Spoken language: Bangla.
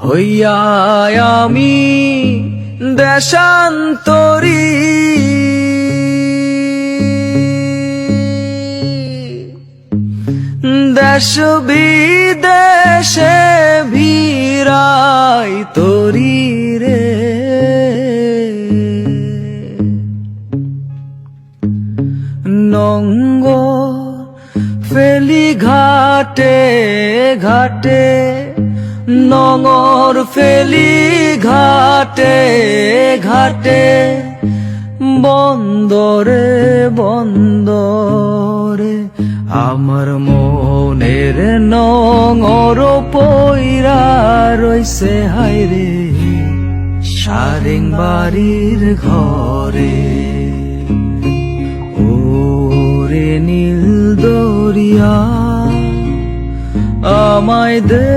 হইয়া আমি দেশান্তরী, দেশ বিদেশে ভিড়াই তরি রে। নঙ্গর ফেলি ঘাটে ঘাটে, নঙর ফেলি ঘাটে ঘাটে, বন্দরে বন্দরে আমার মনের নঙর পইরা রইছে হায়রে সারেং বাড়ির ঘরে। ওরে নীল দরিয়া আমায় দে।